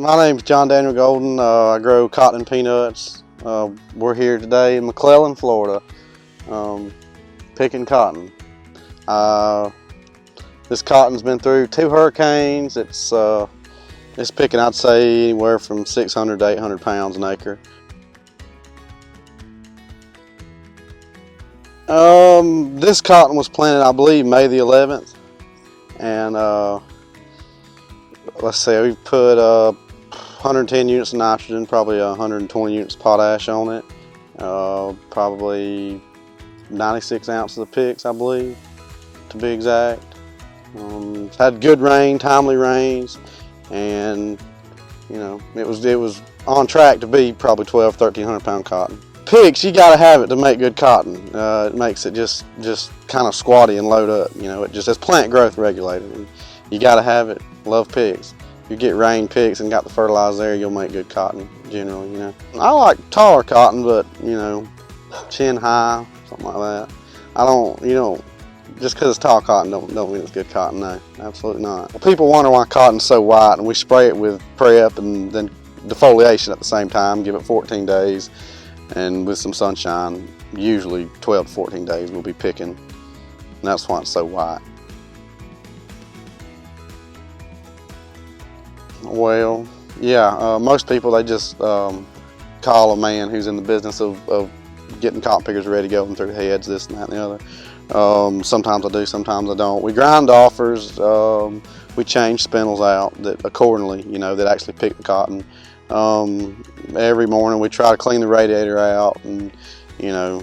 My name's John Daniel Golden. I grow cotton and peanuts. We're here today in McClellan, Florida, picking cotton. This cotton's been through 2 hurricanes. It's picking, I'd say, anywhere from 600 to 800 pounds an acre. This cotton was planted, I believe, May the 11th, and let's see, we put 110 units of nitrogen, probably 120 units of potash on it, probably 96 ounces of picks, I believe, to be exact. It's had good rain, timely rains, and you know, it was on track to be probably 1,200–1,300 pound cotton. Picks, you gotta have it to make good cotton. It makes it just kind of squatty and load up. You know, it's plant growth regulator. And you gotta have it. Love picks. If you get rain picks and got the fertilizer there, you'll make good cotton generally. You know, I like taller cotton, but you know, chin high, something like that. Just because it's tall cotton don't mean it's good cotton. No, absolutely not. People wonder why cotton's so white, and we spray it with prep and then defoliation at the same time. Give it 14 days. And with some sunshine, usually 12 to 14 days, we'll be picking, and that's why it's so white. Well, yeah, most people, they just call a man who's in the business of getting cotton pickers ready, going through heads, this and that and the other. Sometimes I do, sometimes I don't. We grind offers, we change spindles out that accordingly, you know, that actually pick the cotton. Every morning we try to clean the radiator out and, you know,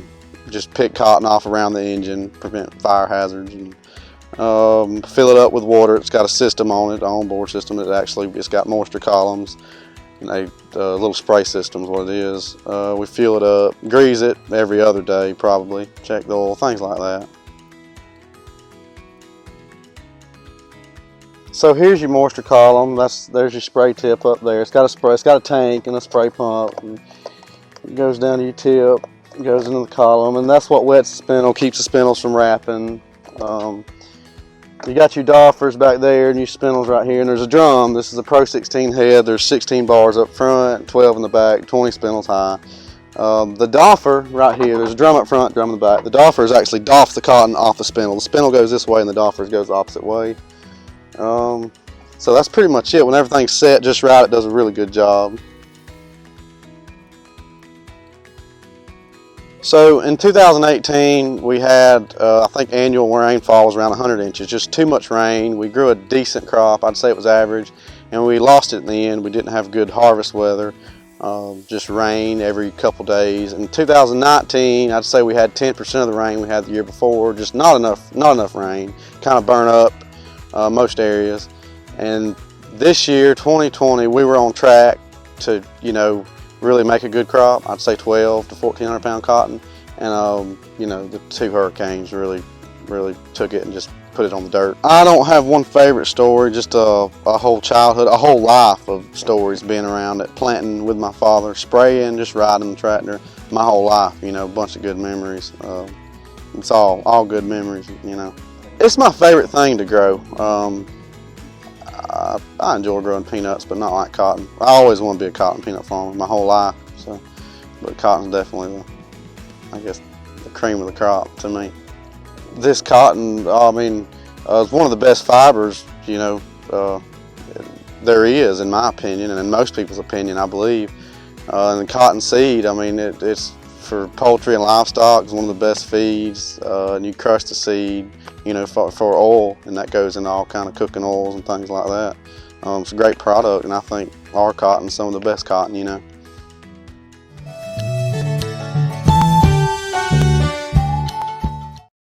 just pick cotton off around the engine, prevent fire hazards, and fill it up with water. It's got a system on it, an onboard system that it's got moisture columns and a little spray system is what it is. We fill it up, grease it every other day probably, check the oil, things like that. So here's your moisture column. There's your spray tip up there. It's got a tank and a spray pump. And it goes down to your tip, it goes into the column, and that's what wets the spindle, keeps the spindles from wrapping. You got your doffers back there and your spindles right here, and there's a drum. This is a Pro 16 head. There's 16 bars up front, 12 in the back, 20 spindles high. The doffer right here, there's a drum up front, drum in the back. The doffer is actually doff the cotton off the spindle. The spindle goes this way and the doffer goes the opposite way. So that's pretty much it. When everything's set just right, it does a really good job. So in 2018, we had, I think annual rainfall was around 100 inches, just too much rain. We grew a decent crop, I'd say it was average, and we lost it in the end. We didn't have good harvest weather, just rain every couple days. In 2019, I'd say we had 10% of the rain we had the year before, just not enough rain, kind of burn up most areas. And this year, 2020, we were on track to, you know, really make a good crop. I'd say 1,200 to 1,400 pound cotton. And you know, the 2 hurricanes really took it and just put it on the dirt. I don't have one favorite story, just a whole childhood, a whole life of stories being around it, planting with my father, spraying, just riding the tractor, my whole life, you know, a bunch of good memories. It's all good memories, you know. It's my favorite thing to grow. I enjoy growing peanuts, but not like cotton. I always want to be a cotton peanut farmer my whole life. So, but cotton's definitely, I guess, the cream of the crop to me. This cotton, I mean, is one of the best fibers, you know, there is, in my opinion, and in most people's opinion, I believe. And the cotton seed, I mean, it's for poultry and livestock. It's one of the best feeds. And you crush the seed, you know, for oil, and that goes into all kind of cooking oils and things like that. It's a great product, and I think our cotton's some of the best cotton, you know.